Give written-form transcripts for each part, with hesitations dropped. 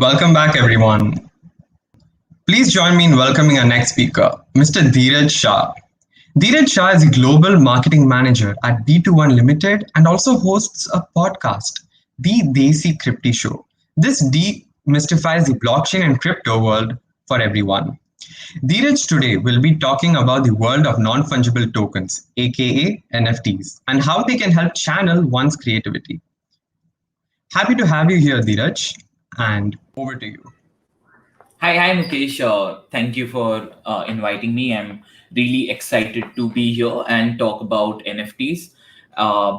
Welcome back, everyone. Please join me in welcoming our next speaker, Mr. Dheeraj Shah. Dheeraj Shah is a global marketing manager at D21 Limited and also hosts a podcast, the Desi Crypto Show. This demystifies the blockchain and crypto world for everyone. Dheeraj today will be talking about the world of non-fungible tokens, aka NFTs, and how they can help channel one's creativity. Happy to have you here, Dheeraj, and over to you. Hi, Mukesh. Thank you for inviting me. I'm really excited to be here and talk about NFTs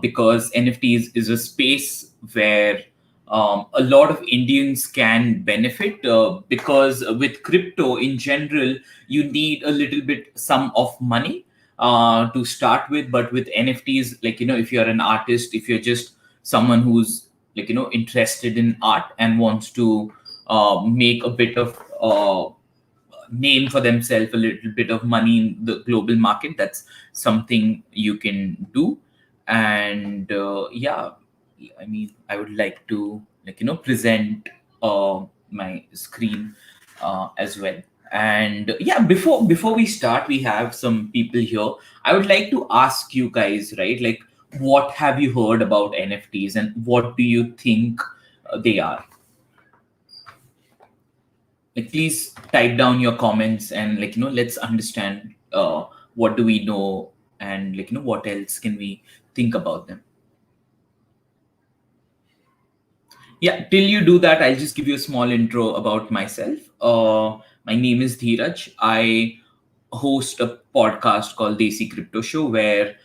because NFTs is a space where a lot of Indians can benefit because with crypto in general, you need a little bit sum of money to start with. But with NFTs, if you're an artist, if you're just someone who's interested in art and wants to make a bit of name for themselves, a little bit of money in the global market. That's something you can do. And I would like to present my screen as well. And before we start, we have some people here. I would like to ask you guys, right? Like, what have you heard about NFTs, and what do you think they are? Please type down your comments, and let's understand what do we know, and what else can we think about them. Yeah, till you do that, I'll just give you a small intro about myself. My name is Dheeraj. I host a podcast called Desi Crypto Show, where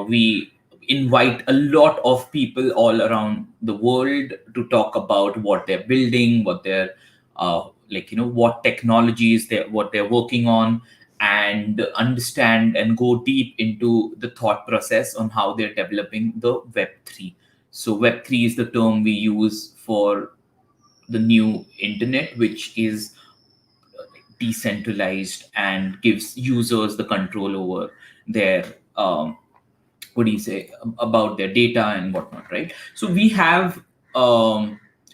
we invite a lot of people all around the world to talk about what they're building, what they're what technologies what they're working on, and understand and go deep into the thought process on how they're developing the Web3. So Web3 is the term we use for the new internet, which is decentralized and gives users the control over their what do you say about their data and whatnot, right? So we have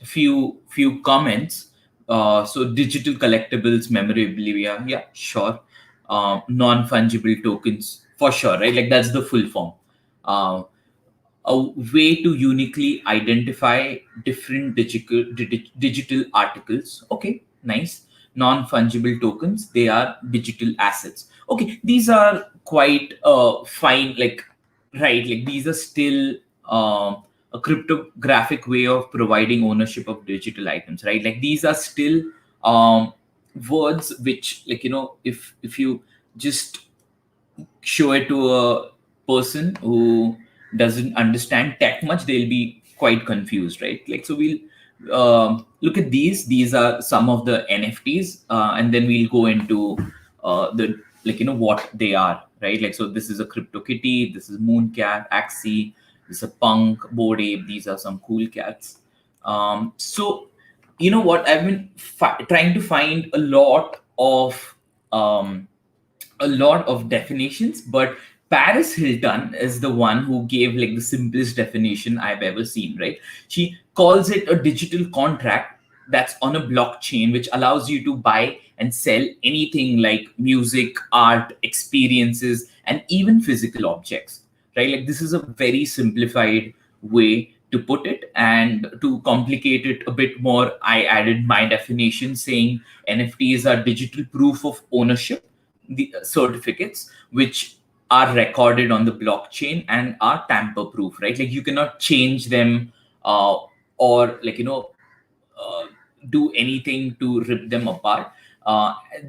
few comments. So digital collectibles, memorabilia, yeah, sure. Non-fungible tokens, for sure, right? Like that's the full form. Uh, a way to uniquely identify different digital articles. Okay, nice. Non-fungible tokens, they are digital assets. Okay, these are quite fine, like, right, like these are still a cryptographic way of providing ownership of digital items, right? Like these are still um, words which, if you just show it to a person who doesn't understand tech much, they'll be quite confused, right? Like, so we'll look at these are some of the NFTs, and then we'll go into the what they are, right? Like, so this is a crypto kitty, this is mooncat, axie, this is a punk, bored ape. These are some cool cats. So you know what, I've been trying to find um, a lot of definitions, but Paris Hilton is the one who gave like the simplest definition I've ever seen, right? She calls it a digital contract that's on a blockchain, which allows you to buy and sell anything like music, art, experiences, and even physical objects, right? Like this is a very simplified way to put it. And to complicate it a bit more, I added my definition saying NFTs are digital proof of ownership, the certificates which are recorded on the blockchain and are tamper proof, right? Like you cannot change them, or uh, do anything to rip them apart.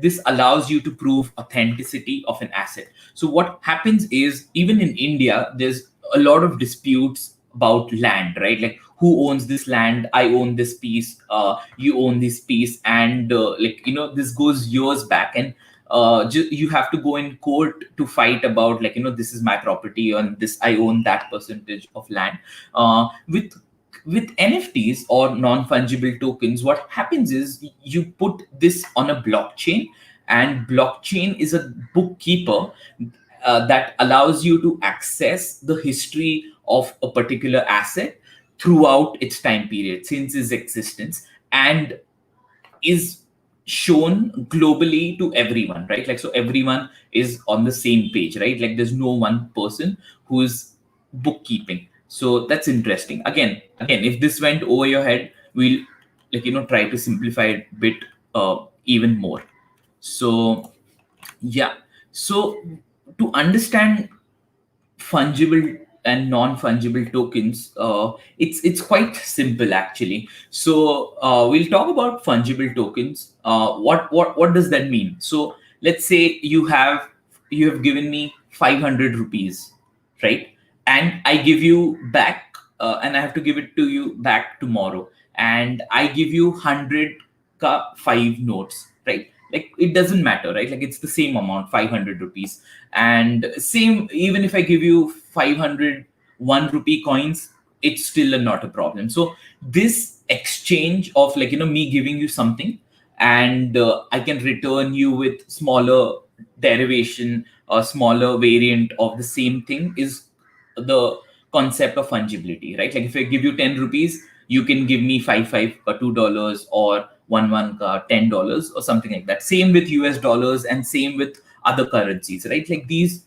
This allows you to prove authenticity of an asset. So what happens is, even in India, there's a lot of disputes about land, right? Like who owns this land? I own this piece, you own this piece, and this goes years back. And you have to go in court to fight about, this is my property, and this I own that percentage of land. With NFTs or non-fungible tokens, what happens is you put this on a blockchain, and blockchain is a bookkeeper that allows you to access the history of a particular asset throughout its time period since its existence. And is shown globally to everyone, right? Like, so everyone is on the same page, right? Like, there's no one person who's bookkeeping. So that's interesting. Again, if this went over your head, we'll, like, try to simplify it a bit even more. So yeah, so to understand fungible and non-fungible tokens, it's quite simple actually. So we'll talk about fungible tokens. What does that mean? So let's say you have given me 500 rupees, right? And I give you back, and I have to give it to you back tomorrow, and I give you 100 five notes, right? Like, it doesn't matter, right? Like, it's the same amount, 500 rupees. And same, even if I give you 500 1 rupee coins, it's still not a problem. So this exchange of, like, me giving you something, and I can return you with smaller derivation or smaller variant of the same thing, is the concept of fungibility, right? Like, if I give you 10 rupees, you can give me five or $2, or one $10 or something like that. Same with US dollars, and same with other currencies, right? Like, these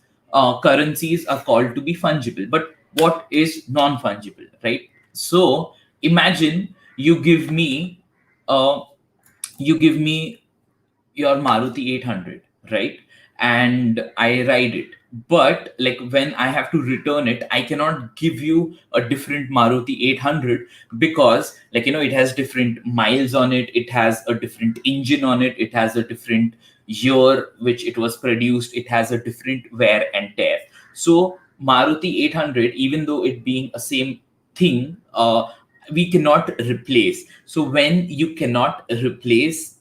currencies are called to be fungible. But what is non-fungible, right? So imagine uh, you give me your Maruti 800, right? And I ride it. But, like, when I have to return it, I cannot give you a different Maruti 800, because, like, it has different miles on it, it has a different engine on it, it has a different year which it was produced, it has a different wear and tear. So Maruti 800, even though it being a same thing, we cannot replace. So when you cannot replace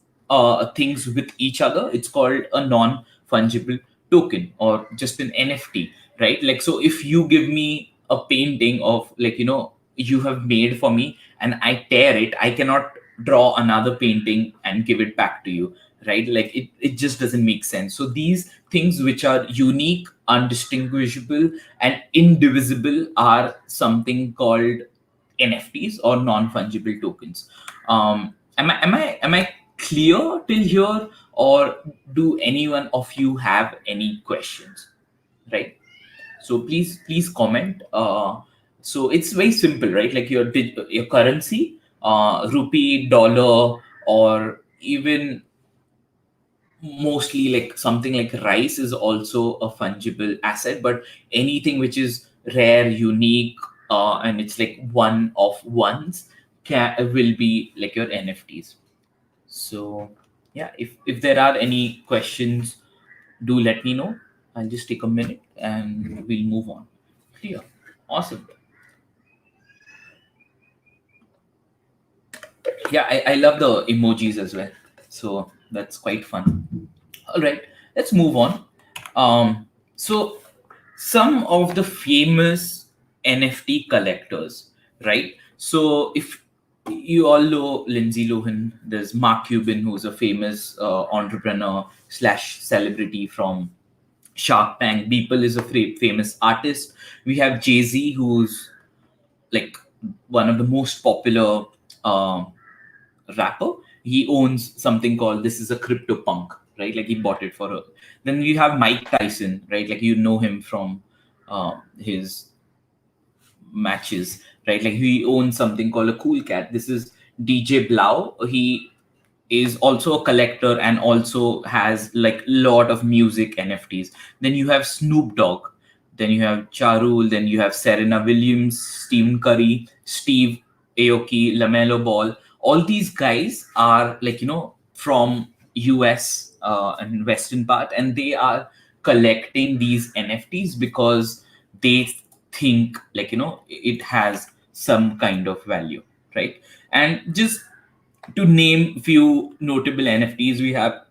things with each other, it's called a non fungible token, or just an NFT, right? Like, so if you give me a painting of, like, you have made for me, and I tear it, I cannot draw another painting and give it back to you, right? Like, it just doesn't make sense. So these things which are unique, undistinguishable, and indivisible are something called NFTs, or non-fungible tokens. Am I clear till here, or do anyone of you have any questions? Right. So please comment. So it's very simple, right? Like, your currency, rupee, dollar, or even mostly like something like rice is also a fungible asset. But anything which is rare, unique, and it's like one of ones, will be like your NFTs. So yeah, if there are any questions, do let me know. I'll just take a minute and we'll move on. Clear. Awesome. Yeah, I love the emojis as well, so that's quite fun. All right, let's move on. So some of the famous NFT collectors, right? So if you all know Lindsay Lohan, there's Mark Cuban, who's a famous entrepreneur slash celebrity from Shark Tank. Beeple is a famous artist. We have Jay-Z, who's like one of the most popular rapper. He owns something called This Is a Crypto Punk, right? Like, he bought it for her. Then you have Mike Tyson, right? Like, you know him from his matches, right? Like, he owns something called a Cool Cat. This is DJ Blau. He is also a collector and also has like lot of music NFTs. Then you have Snoop Dogg, then you have Charul, then you have Serena Williams, Stephen Curry, Steve Aoki, Lamelo Ball. All these guys are like, from US and western part, and they are collecting these NFTs because they think, like, it has some kind of value, right? And just to name few notable NFTs, we have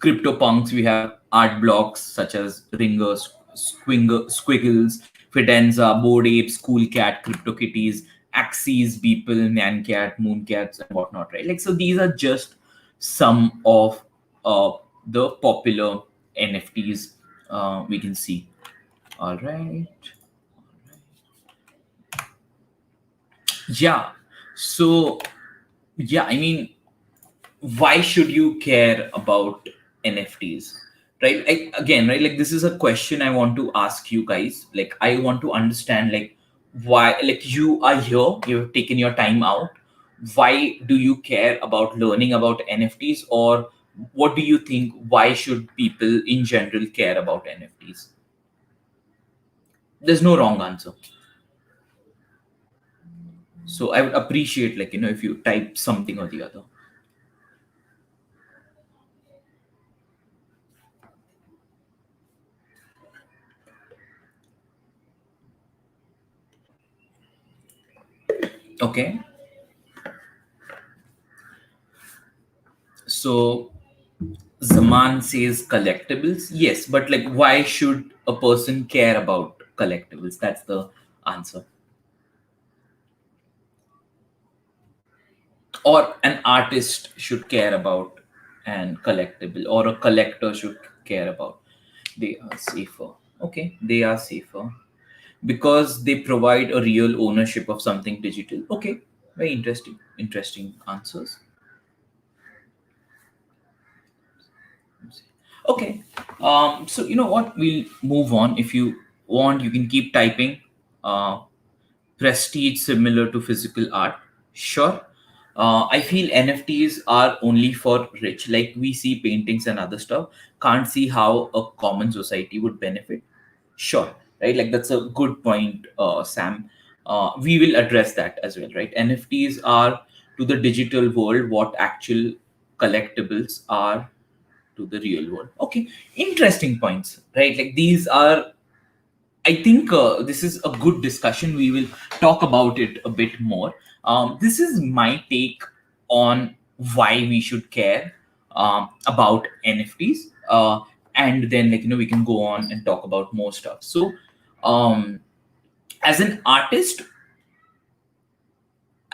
CryptoPunks, we have art blocks such as Ringer, Squiggles, Fidenza, Bored Apes, Cool Cat, CryptoKitties, Axes, Beeple, Mancat, Mooncats, and whatnot, right? Like, so these are just some of the popular NFTs we can see. All right. Yeah. So, yeah, I mean, why should you care about NFTs? Right? Again, right? Like, this is a question I want to ask you guys. Like, I want to understand, like, why, like, you are here, you've taken your time out. Why do you care about learning about NFTs? Or what do you think? Why should people in general care about NFTs? There's no wrong answer. So I would appreciate, like, if you type something or the other. Okay. So Zaman says collectibles. Yes, but like, why should a person care about collectibles? That's the answer. Or an artist should care about an collectible, or a collector should care about. They are safer. Okay, they are safer because they provide a real ownership of something digital. Okay, very interesting. Interesting answers. Okay. So you know what? We'll move on. If you want, you can keep typing. Uh, Prestige similar to physical art. Sure. I feel NFTs are only for rich. Like, we see paintings and other stuff. Can't see how a common society would benefit. Sure. Right. Like, that's a good point, Sam. We will address that as well. Right. NFTs are to the digital world what actual collectibles are to the real world. Okay, interesting points, right? Like, these are, I think, this is a good discussion. We will talk about it a bit more. This is my take on why we should care about NFTs, and then, like, we can go on and talk about more stuff. So, um, as an artist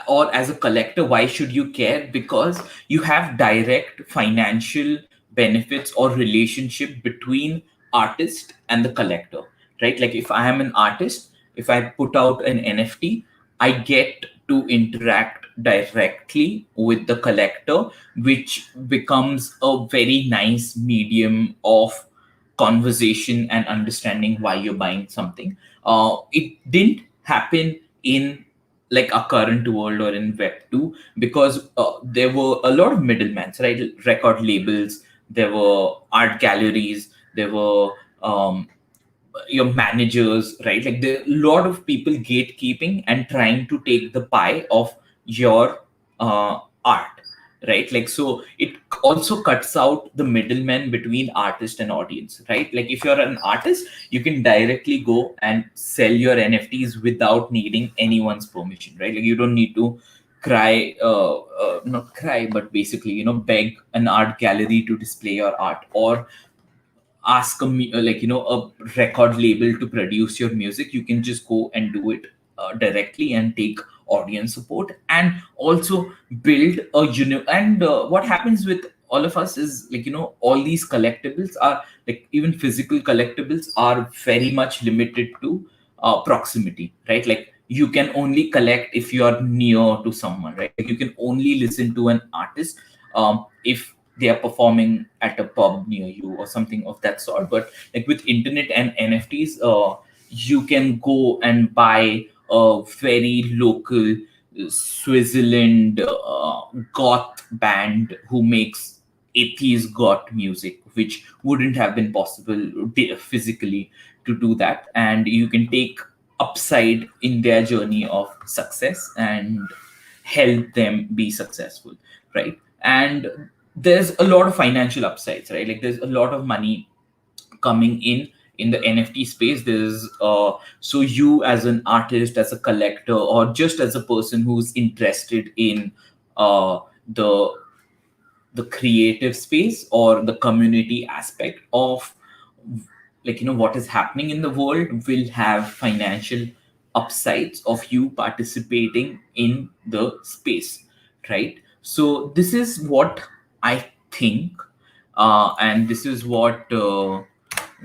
or as a collector, why should you care? Because you have direct financial benefits or relationship between artist and the collector, right? Like, if I am an artist, if I put out an NFT, I get to interact directly with the collector, which becomes a very nice medium of conversation and understanding why you're buying something. It didn't happen in, like, a current world or in Web 2, because there were a lot of middlemen, right? Record labels, there were art galleries, there were your managers, right? Like, there are a lot of people gatekeeping and trying to take the pie of your art, right? Like, so it also cuts out the middleman between artist and audience, right? Like, if you're an artist, you can directly go and sell your NFTs without needing anyone's permission, right? Like, you don't need to cry, not cry, but basically, beg an art gallery to display your art, or ask like, a record label to produce your music. You can just go and do it directly and take audience support, and also build a and what happens with all of us is, like, all these collectibles are, like, even physical collectibles are very much limited to proximity, right? Like, you can only collect if you are near to someone, right? Like, you can only listen to an artist if they are performing at a pub near you or something of that sort. But, like, with internet and NFTs, you can go and buy a very local Switzerland goth band who makes atheist goth music, which wouldn't have been possible physically to do that. And you can take upside in their journey of success and help them be successful, right? And there's a lot of financial upsides, right? Like, there's a lot of money coming in the NFT space. There's so you, as an artist, as a collector, or just as a person who's interested in uh, the the creative space or the community aspect of, like, what is happening in the world, will have financial upsides of you participating in the space, right? So this is what I think, and this is what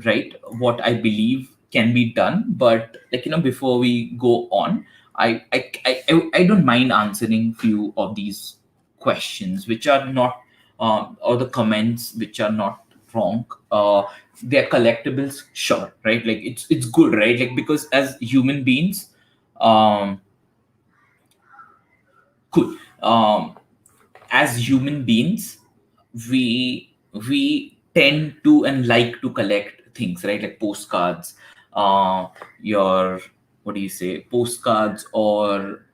right, what I believe can be done. But, like, before we go on, I don't mind answering few of these questions, which are not or the comments which are not wrong, they're collectibles, sure, right? Like it's good, right? Like because as human beings, um cool as human beings, we tend to and like to collect things, right? Like postcards, your, what do you say, postcards, or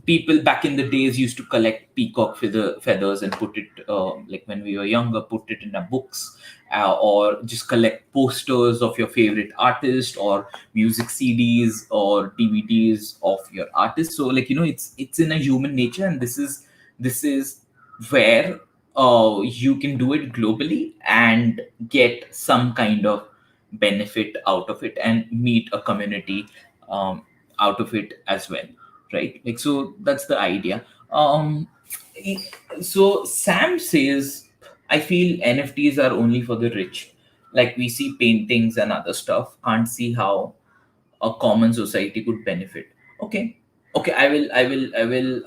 people back in the days used to collect peacock feathers and put it, like when we were younger, put it in our books, or just collect posters of your favorite artist, or music CDs or DVDs of your artist. So like it's in a human nature, and this is where you can do it globally and get some kind of benefit out of it and meet a community um, out of it as well, right? Like, so that's the idea. e- so Sam says, I feel NFTs are only for the rich. Like we see paintings and other stuff, can't see how a common society could benefit. Okay, okay, I will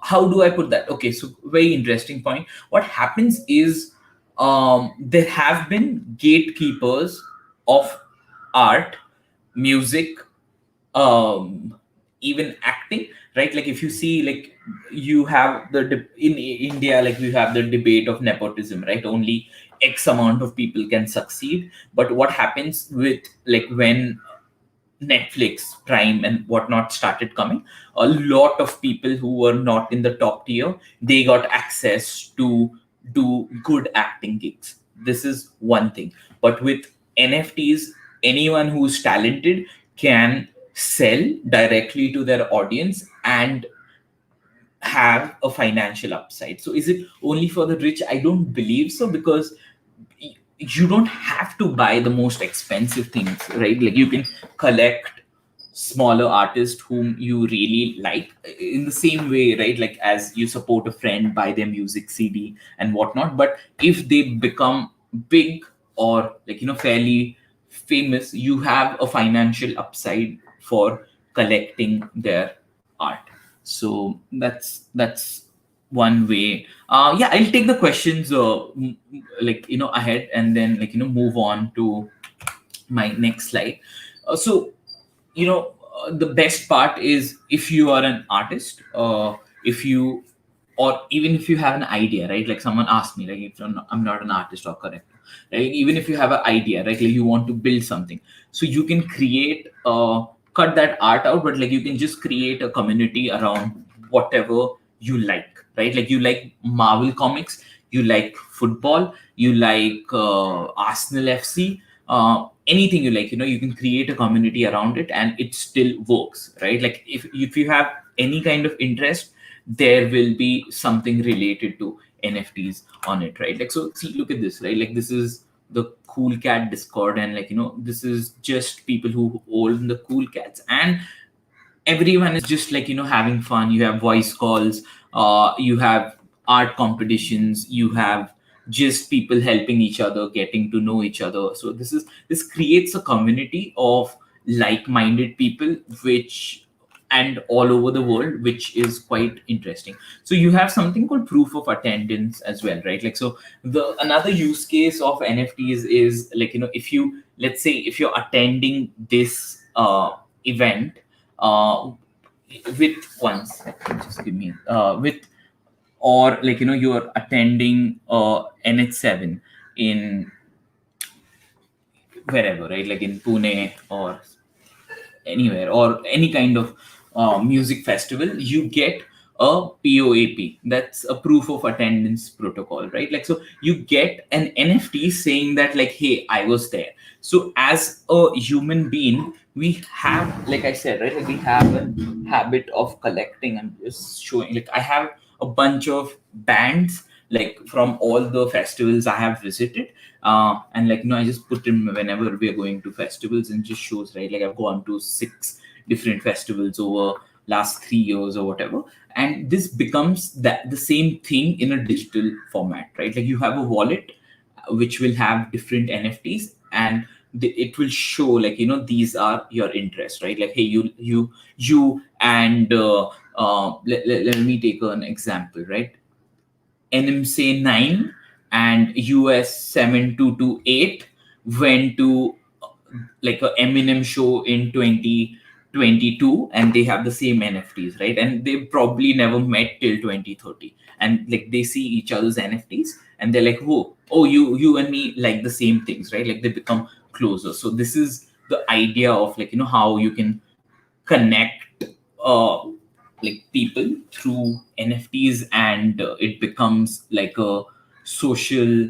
how do I put that? Okay, so very interesting point. What happens is, there have been gatekeepers of art, music, even acting, right? Like if you see, like you have in India, like we have the debate of nepotism, right? Only X amount of people can succeed. But what happens with, like, when Netflix, Prime, and whatnot started coming, a lot of people who were not in the top tier, they got access to do good acting gigs. This is one thing. But with NFTs, anyone who's talented can sell directly to their audience and have a financial upside. So is it only for the rich? I don't believe so, because you don't have to buy the most expensive things, right? Like you can collect smaller artists whom you really like, in the same way, right? Like as you support a friend, buy their music CD and whatnot. But if they become big, or like fairly famous, you have a financial upside for collecting their art. So that's one way. Yeah, I'll take the questions like ahead, and then move on to my next slide. So the best part is, if you are an artist, if you, or even if you have an idea, right? Like someone asked me, like, if I'm not an artist or correct, right? Even if you have an idea, right, like you want to build something, so you can create, cut that art out, but like you can just create a community around whatever you like, right? Like you like Marvel comics, you like football, you like Arsenal FC, anything you like, you can create a community around it, and it still works, right? Like if you have any kind of interest, there will be something related to NFTs on it, right? Like, so see, look at this, right? Like this is the Cool Cat Discord, and like this is just people who own the cool cats, and everyone is just like having fun. You have voice calls, you have art competitions, you have just people helping each other, getting to know each other. So this creates a community of like-minded people, which, and all over the world, which is quite interesting. So you have something called proof of attendance as well, right? Like, so the another use case of NFTs is, like if you, let's say, if you're attending this event, uh, with one second, just give me with, or like you're attending NH7 in wherever, right? Like in Pune or anywhere, or any kind of music festival, you get a POAP. That's a proof of attendance protocol, right? Like, so you get an NFT saying that, like, hey, I was there. So as a human being, we have, like I said, right, like we have a habit of collecting. I'm just showing, like I have a bunch of bands, like from all the festivals I have visited, and like I just put in whenever we are going to festivals, and just shows, right? Like I've gone to 6 different festivals over last 3 years or whatever, and this becomes that the same thing in a digital format, right? Like you have a wallet which will have different NFTs, and it will show, like these are your interests, right? Like, hey, you and let me take an example, right? NMC 9 and US 7228 went to like a Eminem show in 2022, and they have the same NFTs, right? And they probably never met till 2030, and like they see each other's NFTs and they're like, oh, you and me like the same things, right? Like they become closer. So this is the idea of like, how you can connect uh like people through NFTs, and it becomes like a social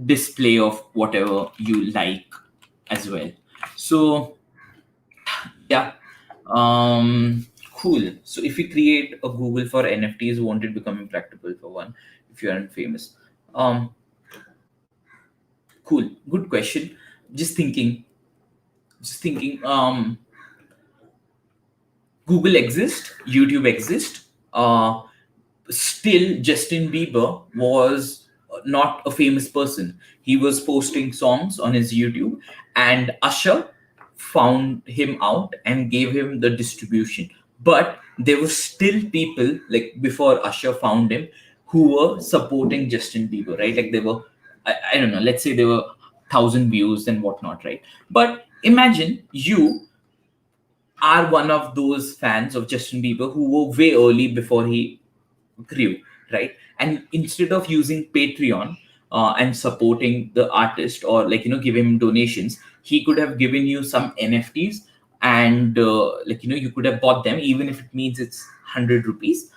display of whatever you like as well. So yeah, cool. So if you create a Google for NFTs, won't it become impractical for one if you aren't famous? um cool, good question. just thinking just thinking. Google exists, YouTube exists. Still, Justin Bieber was not a famous person. He was posting songs on his YouTube, and Usher found him out and gave him the distribution. But there were still people like before Usher found him who were supporting Justin Bieber, right? Like they were, I don't know, let's say there were 1,000 views and whatnot, right? But imagine you are one of those fans of Justin Bieber who were way early before he grew, right? And instead of using Patreon and supporting the artist, or like give him donations, he could have given you some NFTs, and like you could have bought them, even if it means it's 100 rupees,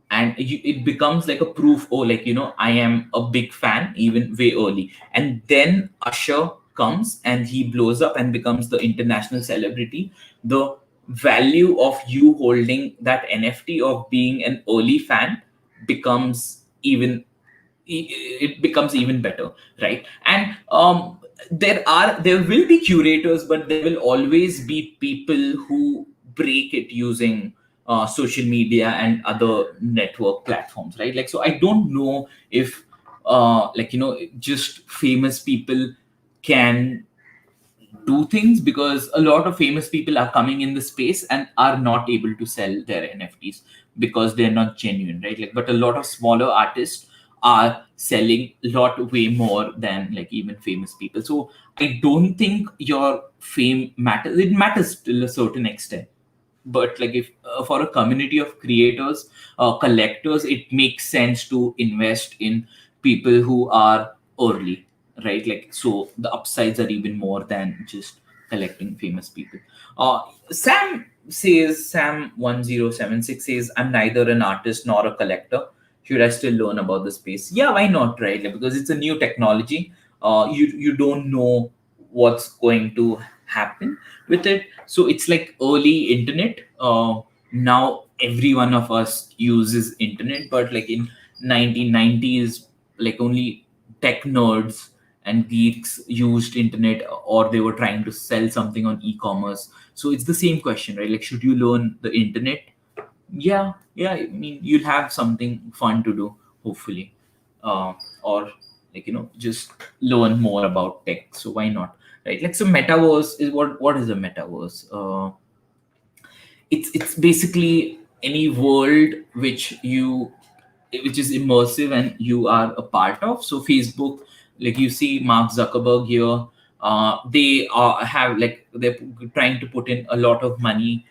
and it becomes like a proof. Oh, like I am a big fan even way early. And then Usher comes and he blows up and becomes the international celebrity. The value of you holding that NFT of being an early fan becomes even it becomes even better, right? And there will be curators, but there will always be people who break it using social media and other network platforms, right? Like, so I don't know if like just famous people can do things, because a lot of famous people are coming in the space and are not able to sell their NFTs because they're not genuine, right? Like, but a lot of smaller artists are selling a lot way more than like even famous people. So I don't think your fame matters. It matters till a certain extent, but like if for a community of creators, collectors, it makes sense to invest in people who are early, right? Like, so the upsides are even more than just collecting famous people. Sam1076 says, I'm neither an artist nor a collector. Should I still learn about the space? Yeah, why not, right? Like, because it's a new technology. You don't know what's going to happen with it. So it's like early internet. Now every one of us uses internet, but like in 1990s, like only tech nerds and geeks used internet, or they were trying to sell something on e-commerce. So it's the same question, right? Like, should you learn the internet? Yeah, I mean, you'll have something fun to do, hopefully. Or like just learn more about tech. So why not, right? Like, so metaverse is what is a metaverse? It's basically any world which is immersive and you are a part of. So Facebook, like you see Mark Zuckerberg here, they have like they're trying to put in a lot of money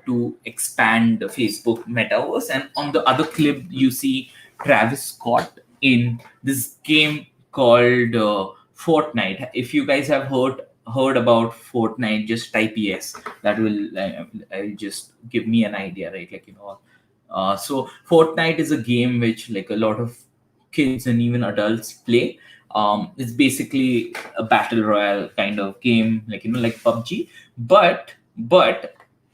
to expand the Facebook metaverse. And on the other clip, you see Travis Scott in this game called Fortnite. If you guys have heard about Fortnite, just type yes. That will just give me an idea, right? Like so Fortnite is a game which like a lot of kids and even adults play. It's basically a battle royale kind of game, like like PUBG. But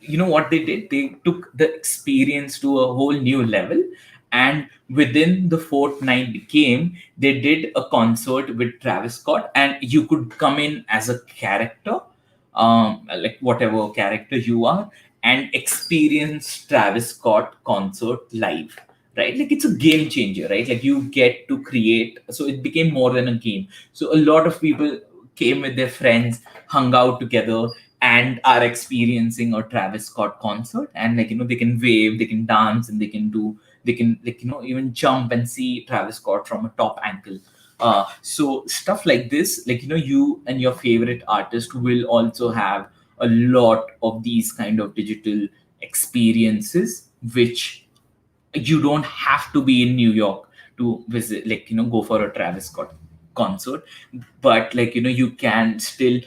you know what they did? They took the experience to a whole new level, and within the Fortnite game, they did a concert with Travis Scott, and you could come in as a character, like whatever character you are, and experience Travis Scott concert live. Right, like it's a game changer, right? Like you get to create, so it became more than a game. So a lot of people came with their friends, hung out together, and are experiencing a Travis Scott concert. And like they can wave, they can dance, and they can do they can even jump and see Travis Scott from a top angle. So stuff like this, you and your favorite artist will also have a lot of these kind of digital experiences, which you don't have to be in New York to visit, go for a Travis Scott concert, but you can still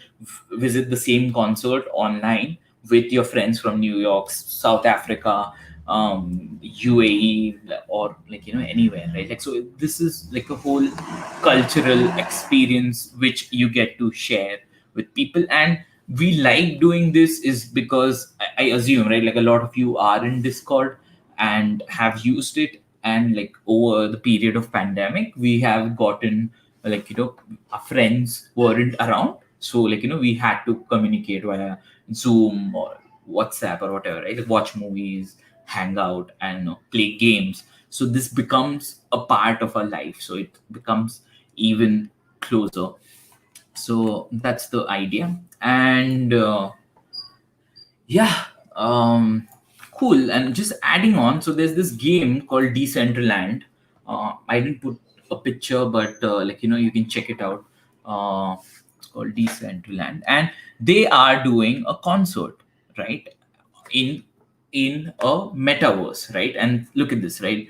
visit the same concert online with your friends from New York, South Africa, UAE, or anywhere, right? So this is like a whole cultural experience which you get to share with people. And we like doing this is because I assume, right, like a lot of you are in Discord and have used it, and over the period of pandemic we have gotten our friends weren't around, so we had to communicate via Zoom or WhatsApp or whatever, right? Like, watch movies, hang out, and play games. So this becomes a part of our life, so it becomes even closer. So that's the idea. And yeah, cool. And just adding on, so there's this game called Decentraland. I didn't put a picture, but you can check it out. It's called Decentraland, and they are doing a concert, right, in a metaverse, right? And look at this, right?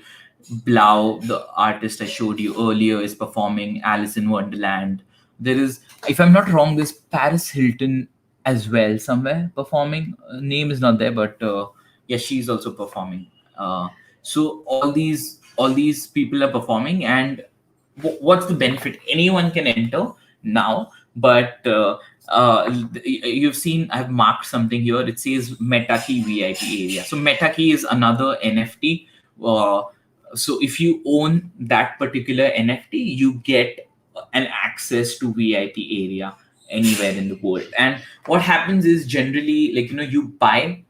Blau, the artist I showed you earlier, is performing Alice in Wonderland. There is, if I'm not wrong, there's Paris Hilton as well somewhere performing. Name is not there, but yeah, she's also performing. So all these people are performing, and what's the benefit? Anyone can enter now, but you've seen I've marked something here. It says MetaKey VIP area. So MetaKey is another NFT. Uh, so if you own that particular NFT, you get an access to VIP area anywhere in the world. And what happens is generally, you buy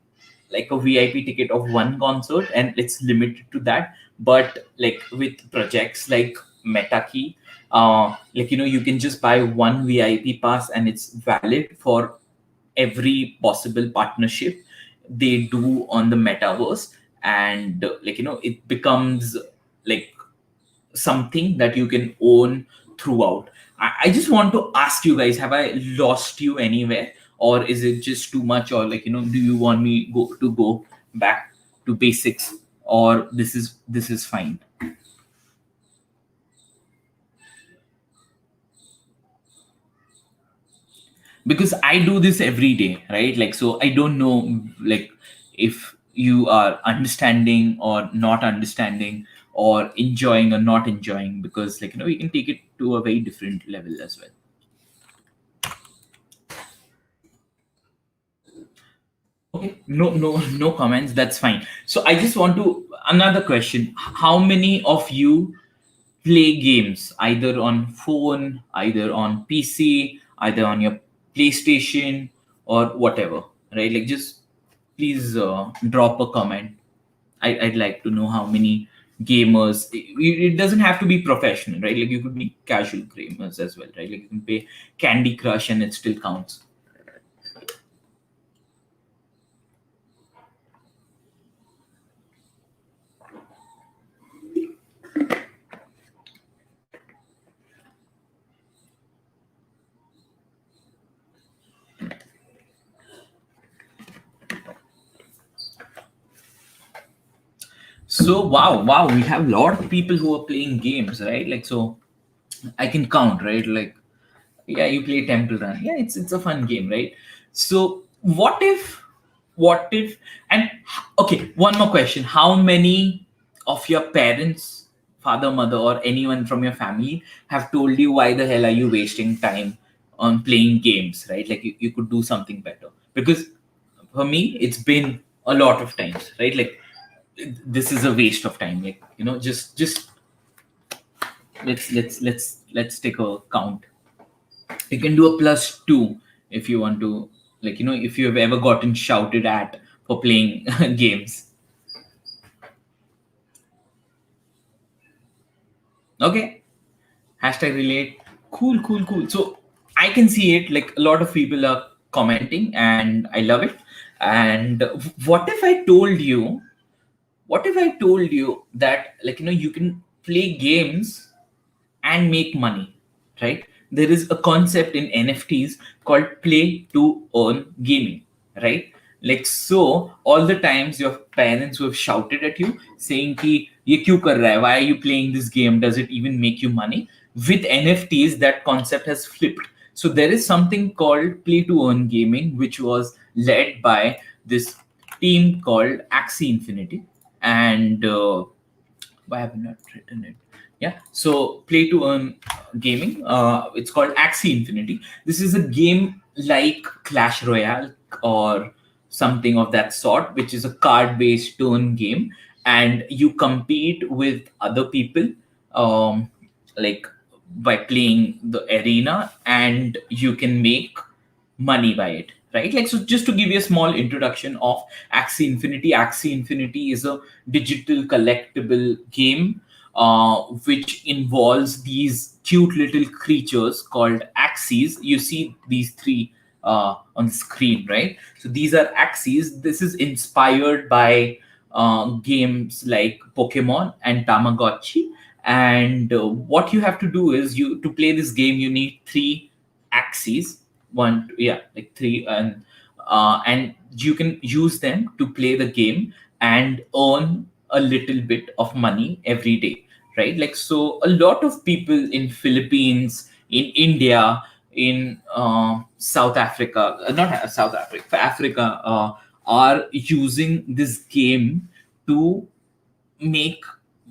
like a VIP ticket of one concert, and it's limited to that. But with projects like MetaKey, you can just buy one VIP pass, and it's valid for every possible partnership they do on the metaverse. And it becomes like something that you can own throughout. I just want to ask you guys, have I lost you anywhere, or is it just too much, or do you want me go back to basics, or this is fine? Because I do this every day, right? So I don't know, if you are understanding or not understanding, or enjoying or not enjoying, because we can take it to a very different level as well. Okay, no comments, that's fine. So I just want to, another question: how many of you play games either on phone, either on PC, either on your PlayStation, or whatever, right? Just please drop a comment. I'd like to know how many gamers. It doesn't have to be professional, right? You could be casual gamers as well, right? You can play Candy Crush and it still counts. So wow, we have a lot of people who are playing games, right? So I can count, right? Yeah, you play Temple Run. Yeah, it's a fun game, right? So what if and okay, one more question: how many of your parents, father, mother, or anyone from your family have told you, why the hell are you wasting time on playing games, right? You could do something better? Because for me it's been a lot of times, right? This is a waste of time. Just let's take a count. You can do a +2 if you want to, if you have ever gotten shouted at for playing games. Okay, hashtag relate. Cool. So I can see it, a lot of people are commenting, and I love it. And what if I told you What if I told you that, like, you can play games and make money, right? There is a concept in NFTs called play to earn gaming, right? Like, so all the times your parents who have shouted at you saying ki ye kyu kar raha hai, why are you playing this game, does it even make you money? With NFTs that concept has flipped. So there is something called play to earn gaming, which was led by this team called Axie Infinity. And why have I not written it? Yeah, so play to earn gaming. It's called Axie Infinity. This is a game like Clash Royale or something of that sort, which is a card-based turn game, and you compete with other people, um, like by playing the arena, and you can make money by it, right? Like, so just to give you a small introduction of Axie Infinity is a digital collectible game, which involves these cute little creatures called Axies. You see these three on the screen, right? So these are Axies. This is inspired by games like Pokemon and Tamagotchi. And what you have to do is, you to play this game you need three Axies. One, yeah, like three. And you can use them to play the game and earn a little bit of money every day, right? Like, so a lot of people in Philippines, in India, in South Africa, not South Africa, Africa, are using this game to make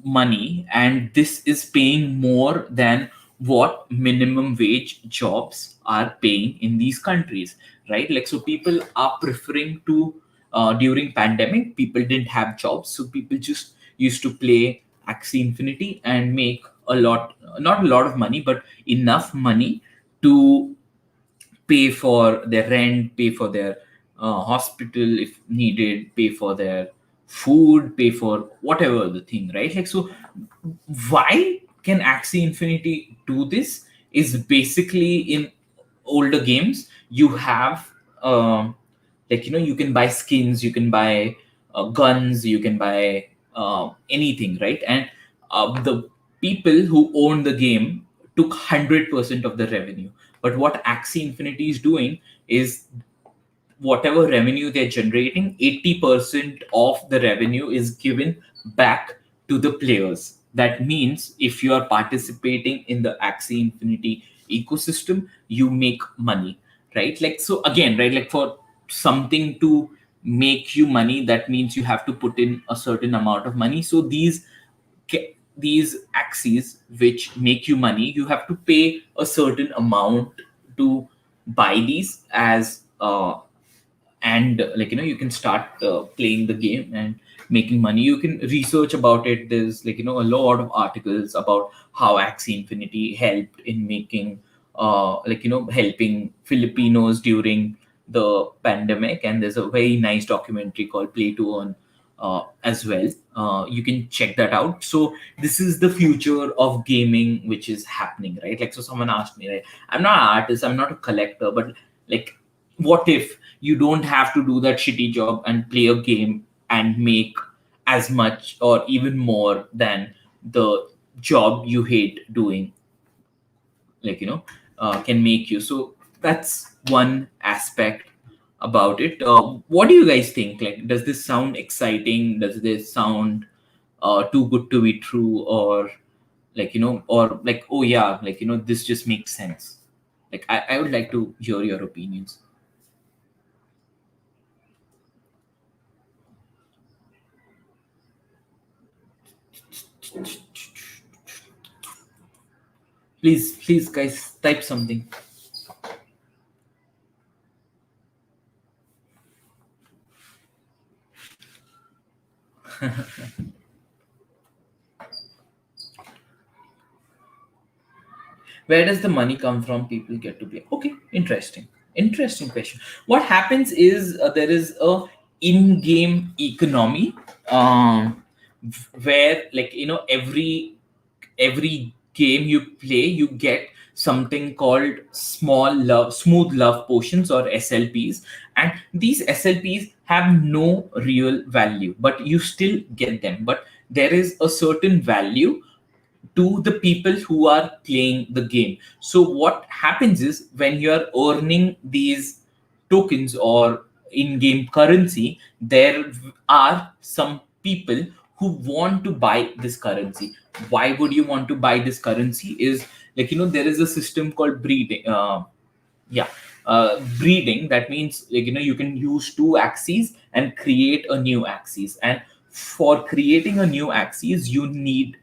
money, and this is paying more than what minimum wage jobs are paying in these countries, right? Like, so people are preferring to, during pandemic people didn't have jobs, so people just used to play Axie Infinity and make a lot, not a lot of money, but enough money to pay for their rent, pay for their hospital if needed, pay for their food, pay for whatever the thing, right? Like, so why can Axie Infinity do this? Is basically, in older games you have, like, you can buy skins, you can buy guns, you can buy anything, right? And the people who own the game took 100% of the revenue. But what Axie Infinity is doing is, whatever revenue they're generating, 80% of the revenue is given back to the players. That means if you are participating in the Axie Infinity ecosystem, you make money, right? Like, so again, right, like, for something to make you money, that means you have to put in a certain amount of money. So these Axies which make you money, you have to pay a certain amount to buy these as and like, you can start playing the game and making money. You can research about it. There's, like, a lot of articles about how Axie Infinity helped in making, like, helping Filipinos during the pandemic. And there's a very nice documentary called Play to Earn as well. You can check that out. So this is the future of gaming which is happening, right? Like, so someone asked me, right, I'm not an artist, I'm not a collector, but, like, what if you don't have to do that shitty job and play a game and make as much or even more than the job you hate doing, like, can make you? So that's one aspect about it. What do you guys think? Like, does this sound exciting? Does this sound too good to be true? Or, like, or like, oh yeah, like, this just makes sense? Like, I would like to hear your opinions. Please, guys, type something. Where does the money come from? People get to play. Okay, interesting question. What happens is, there is a in-game economy, where, like, every game you play, you get something called smooth love potions, or SLPs. And these SLPs have no real value, but you still get them. But there is a certain value to the people who are playing the game. So what happens is, when you are earning these tokens or in-game currency, there are some people who want to buy this currency. Why would you want to buy this currency? Is like, there is a system called breeding. Yeah, breeding. That means, like, you can use two axes and create a new axis. And for creating a new axis, you need,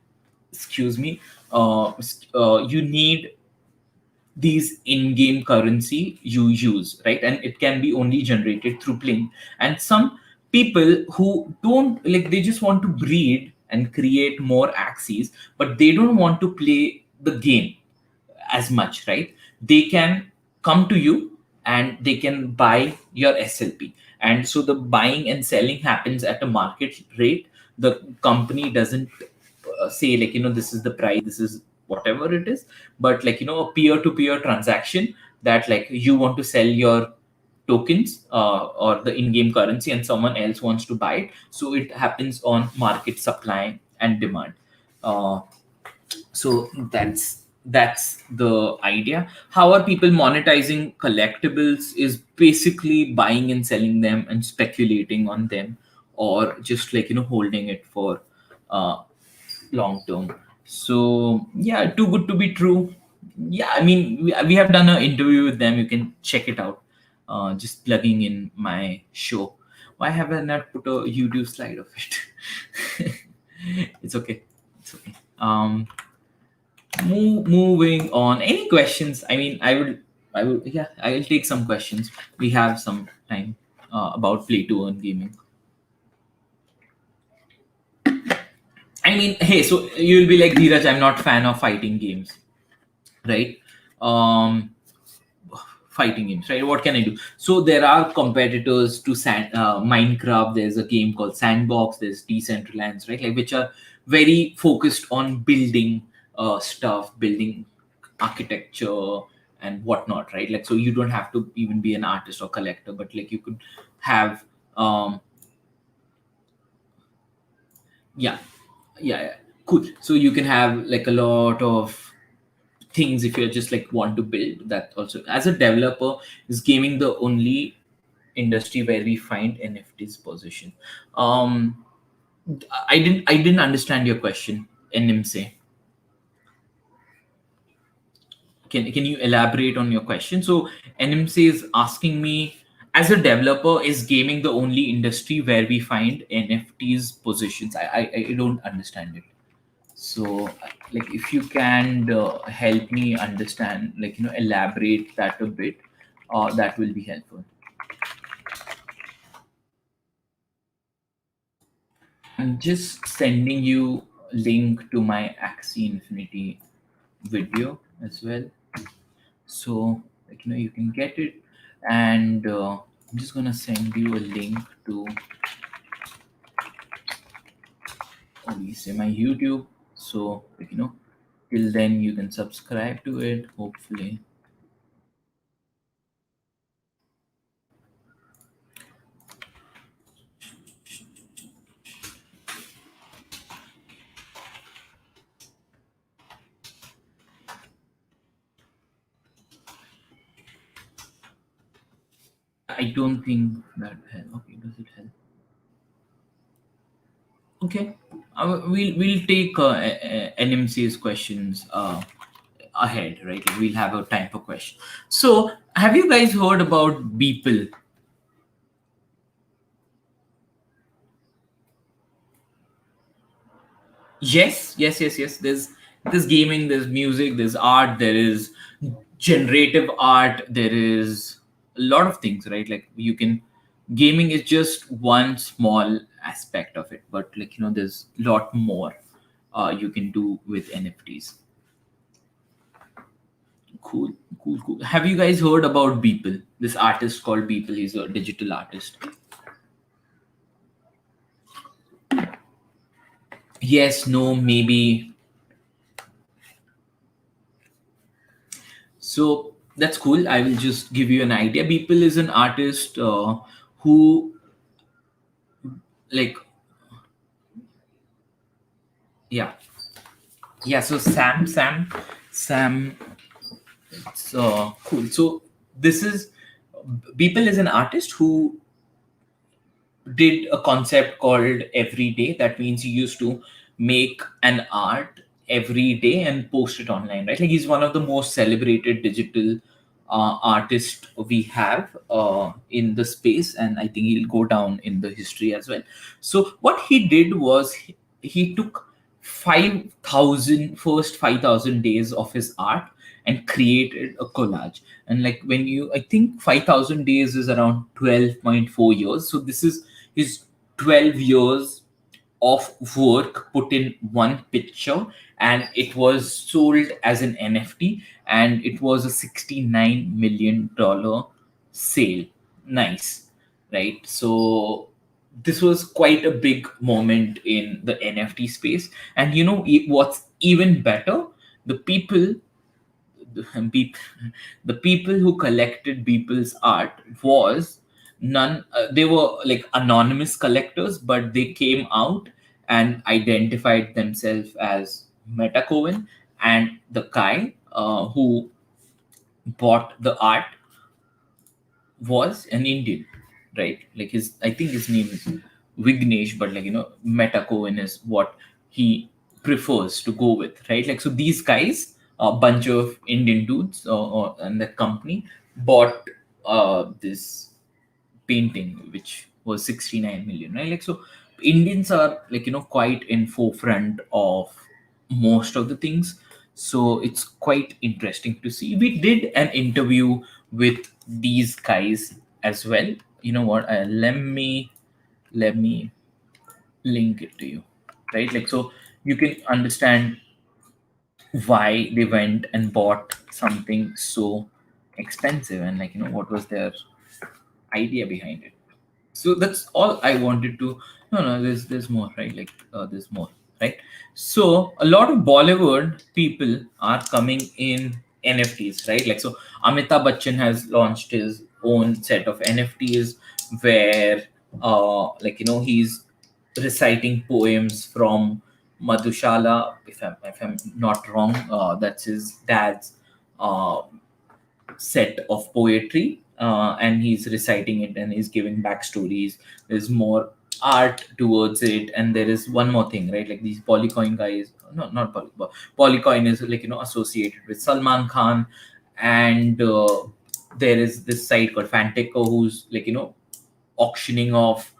excuse me, you need these in-game currency you use, right? And it can be only generated through playing. And some people who don't, like, they just want to breed and create more axes, but they don't want to play the game as much, right? They can come to you and they can buy your SLP. And so the buying and selling happens at a market rate. The company doesn't say, like, this is the price, this is whatever it is. But, like, a peer-to-peer transaction, that, like, you want to sell your tokens, or the in-game currency, and someone else wants to buy it. So it happens on market supply and demand. uh, so that's the idea. How are people monetizing collectibles? Is basically buying and selling them and speculating on them, or just, like, holding it for uh, long term. So yeah, too good to be true. Yeah, I mean, we have done an interview with them. You can check it out. Just plugging in my show. Why have I not put a YouTube slide of it? It's okay. It's okay. Moving on. Any questions? I mean, I will. Yeah, I will take some questions. We have some time about play to earn gaming. I mean, hey, so you'll be like, Dheeraj, I'm not fan of fighting games, right? Um, Fighting games, right? What can I do? So there are competitors to Minecraft. There's a game called Sandbox. There's Decentraland, right? Like, which are very focused on building stuff, building architecture and whatnot, right? Like, so you don't have to even be an artist or collector, but, like, you could have, um, yeah, yeah, cool. So you can have, like, a lot of things if you're just, like, want to build that. Also, as a developer, is gaming the only industry where we find NFTs position? um I didn't understand your question, NMC. Can you elaborate on your question? So NMC is asking me, as a developer, is gaming the only industry where we find NFTs positions? I don't understand it. So, like, if you can help me understand, like, elaborate that a bit, that will be helpful. I'm just sending you link to my Axie Infinity video as well. So, like, you can get it. And I'm just gonna send you a link to, say, my YouTube. So, like, till then you can subscribe to it, hopefully. I don't think that help. Okay, does it help? Okay, we'll take NMC's questions ahead, right? Like, we'll have a time for questions. So, have you guys heard about Beeple? Yes. There's gaming, there's music, there's art, there is generative art, there is a lot of things, right? Like, you can, gaming is just one small aspect of it, but, like, there's a lot more you can do with NFTs. Cool, cool. Have you guys heard about Beeple? This artist called Beeple. He's a digital artist. Yes, no, maybe. So that's cool. I will just give you an idea. Beeple is an artist who, like, yeah, yeah. So Sam. So cool. So this is Beeple is an artist who did a concept called everyday. That means he used to make an art every day and post it online, right? Like, he's one of the most celebrated digital artists we have in the space, and I think he'll go down in the history as well. So what he did was he took 5,000 days of his art and created a collage. And like, when you, I think 5,000 days is around 12.4 years. So this is his 12 years of work put in one picture, and it was sold as an NFT, and it was a $69 million sale. Nice, right? So this was quite a big moment in the NFT space. And what's even better? The people the peop- the people who collected Beeple's art was none they were like anonymous collectors, but they came out and identified themselves as Metacoin. And the guy who bought the art was an Indian, right? Like, I think his name is Vignesh, but like, Metacoin is what he prefers to go with, right? Like, so these guys, a bunch of Indian dudes, and the company bought this painting, which was 69 million, right? Like, so Indians are, like, quite in forefront of most of the things. So it's quite interesting to see. We did an interview with these guys as well. You know what? Let me link it to you, right? Like, so you can understand why they went and bought something so expensive, and like, what was their idea behind it. So that's all I wanted to. No, there's more, right? Like, there's more, right? So a lot of Bollywood people are coming in NFTs, right? Like, so Amitabh Bachchan has launched his own set of NFTs where like, he's reciting poems from Madhushala, if I'm not wrong. That's his dad's uh, set of poetry, and he's reciting it and he's giving backstories. There's more art towards it, and there is one more thing, right? Like, these Polycoin guys, no, not Poly, but Polycoin is, like, associated with Salman Khan. And there is this site called Fanteco, who's, like, auctioning off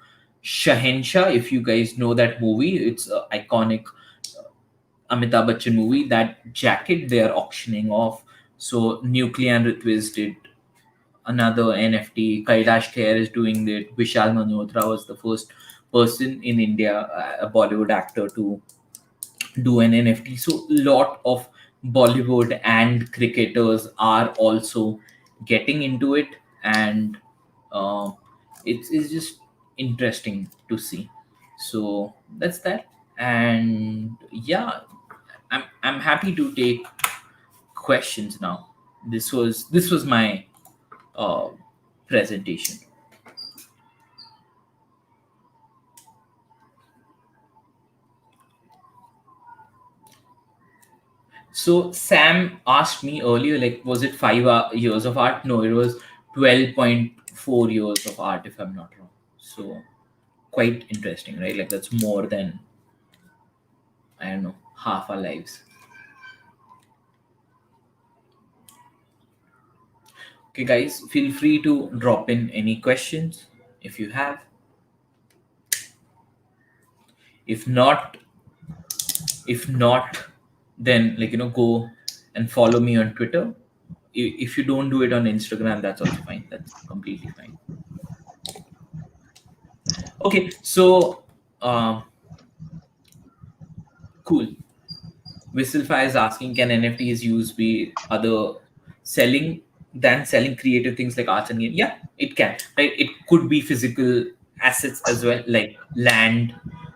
Shahenshah. If you guys know that movie, it's an iconic Amitabh Bachchan movie. That jacket they are auctioning off. So Nuclear and Ritviz did another NFT. Kailash Kher is doing it. Vishal Malhotra was the first person in India, a Bollywood actor, to do an NFT. So lot of Bollywood and cricketers are also getting into it, and uh, it's just interesting to see. So that's that. And yeah, I'm happy to take questions now. This was my uh, presentation. So Sam asked me earlier, like, was it 5 years of art? No, it was 12.4 years of art, if I'm not wrong. So quite interesting, right? Like, that's more than, I don't know, half our lives. Okay, guys, feel free to drop in any questions if you have. If not, if not, then, like, go and follow me on Twitter. If you don't do it on Instagram, that's also fine. That's completely fine. Okay, so cool. Whistlefire is asking, can NFTs use be other selling than selling creative things like arts and games? Yeah, it can. Right? It could be physical assets as well, like land,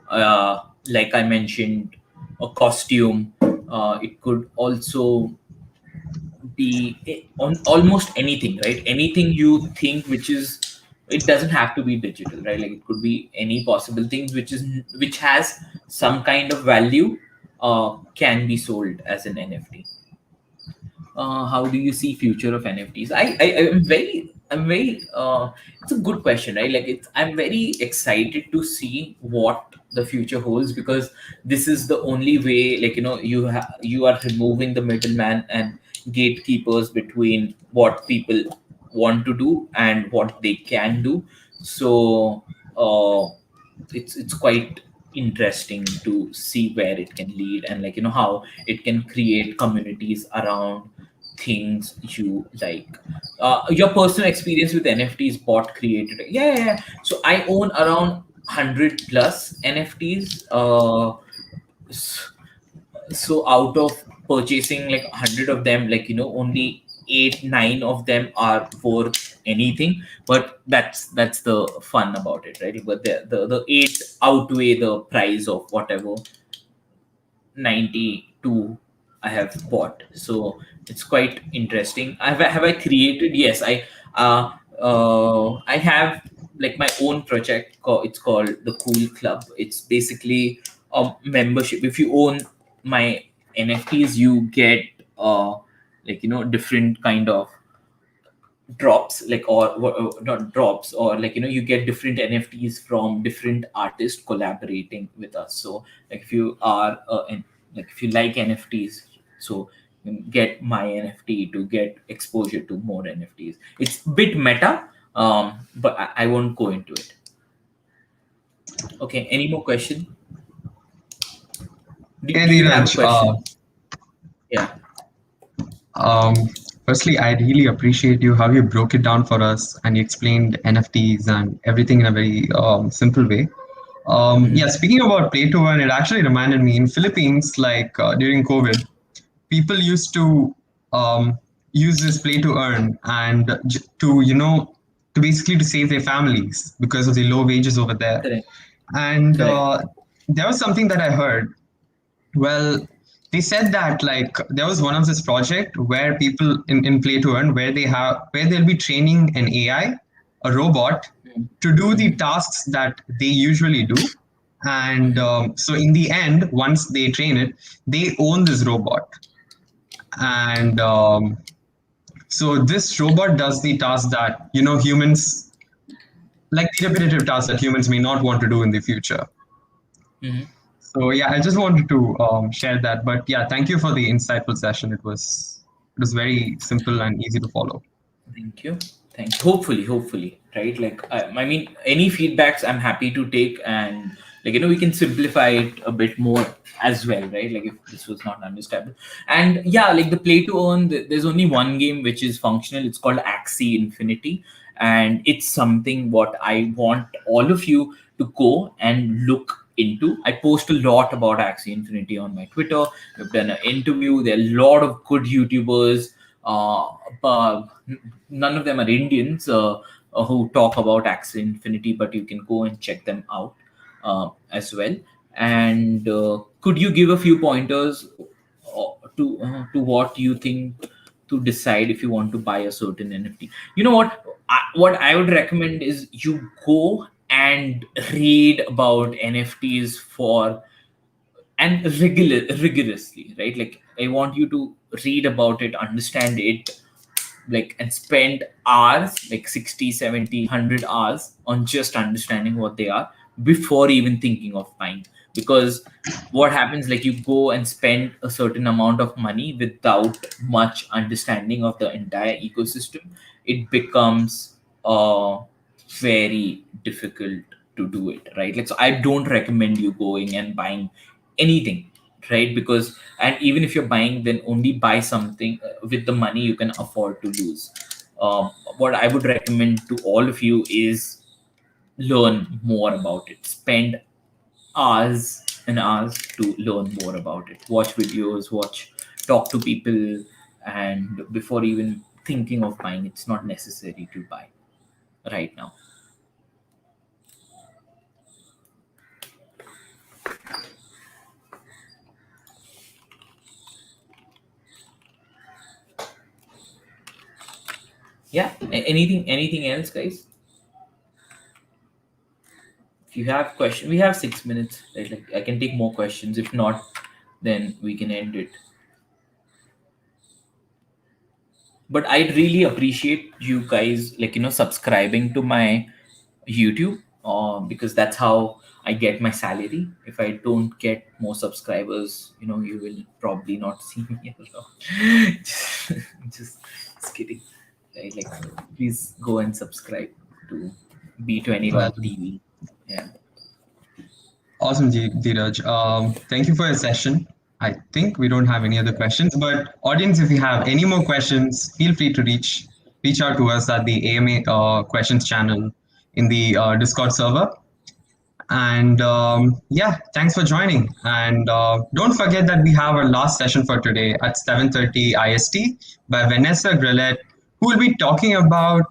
like I mentioned, a costume. It could also be on almost anything, right? Anything you think which is, it doesn't have to be digital, right? Like it could be any possible things which has some kind of value, can be sold as an NFT. How do you see future of NFTs? I'm very it's a good question, right? Like I'm very excited to see what the future holds, because this is the only way, like, you are removing the middleman and gatekeepers between what people want to do and what they can do. So it's quite interesting to see where it can lead, and, like, how it can create communities around things you like. Your personal experience with NFTs, bot created? Yeah. So I own around 100 plus NFTs. So out of purchasing like 100 of them, like, only 8 9 of them are worth anything. But that's the fun about it, right? But the eight outweigh the price of whatever 92 I have bought. So it's quite interesting. Have I created? Yes, I have like my own project. It's called the Cool Club. It's basically a membership. If you own my NFTs, you get like, different kind of drops, like, or not drops, or, like, you get different NFTs from different artists collaborating with us. So, like, if you are like, if you like NFTs, so you can get my NFT to get exposure to more NFTs. It's a bit meta, but I won't go into it. Okay, any more question? Hey, Do you have a Dheeraj, question? Yeah. um, firstly, I really appreciate you how you broke it down for us and you explained NFTs and everything in a very simple way. Yeah, Hmm. speaking about play to earn, it actually reminded me in Philippines, like during COVID, people used to use this play to earn and to to basically to save their families because of the low wages over there. Correct. And Correct. there was something that I heard. Well, they said that like there was one of this project where people in play to earn where they'll be training an AI, a robot, to do the Hmm. tasks that they usually do. And Hmm. so in the end, once they train it, they own this robot. And so this robot does the task that humans, like the repetitive tasks that humans may not want to do in the future. Hmm. So yeah, I just wanted to share that. But yeah, thank you for the insightful session. It was very simple and easy to follow. Thank you. Thank you. Hopefully, right? Like, I mean, any feedbacks I'm happy to take, and, like, we can simplify it a bit more as well, right? Like, if this was not understandable, and yeah, like the play to earn, there's only one game which is functional. It's called Axie Infinity, and it's something what I want all of you to go and look into. I post a lot about Axie Infinity on my Twitter. We've done an interview. There are a lot of good YouTubers. But none of them are Indians, who talk about Axie Infinity, but you can go and check them out as well. And could you give a few pointers to what you think to decide if you want to buy a certain NFT? You know what I would recommend is you go and read about NFTs for and rigorously, right? Like, I want you to read about it, understand it, like, and spend hours, like 60, 70, 100 hours on just understanding what they are before even thinking of buying. Because what happens, like, you go and spend a certain amount of money without much understanding of the entire ecosystem, it becomes very difficult to do it, right? Like, so I don't recommend you going and buying anything, right? Because, and even if you're buying, then only buy something with the money you can afford to lose. What I would recommend to all of you is learn more about it. Spend hours and hours to learn more about it. Watch videos, talk to people, and before even thinking of buying, it's not necessary to buy right now. Yeah. Anything else, guys? If you have question, we have 6 minutes, right? Like I can take more questions. If not, then we can end it. But I'd really appreciate you guys, like, subscribing to my YouTube, because that's how I get my salary. If I don't get more subscribers, you will probably not see me around. just, just kidding, right? Like, please go and subscribe to Well, B21 TV. Yeah. awesome, Dheeraj. Thank you for your session. I think we don't have any other questions, but audience, if you have any more questions, feel free to reach out to us at the AMA questions channel in the Discord server. And yeah, thanks for joining. And don't forget that we have our last session for today at 7:30 IST by Vanessa Grillet, who will be talking about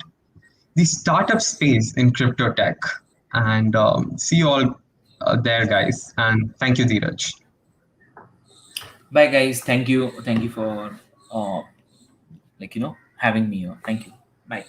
the startup space in crypto tech. And see you all there, guys. And thank you, Dheeraj. Bye, guys. Thank you for, uh, having me here. Thank you. Bye.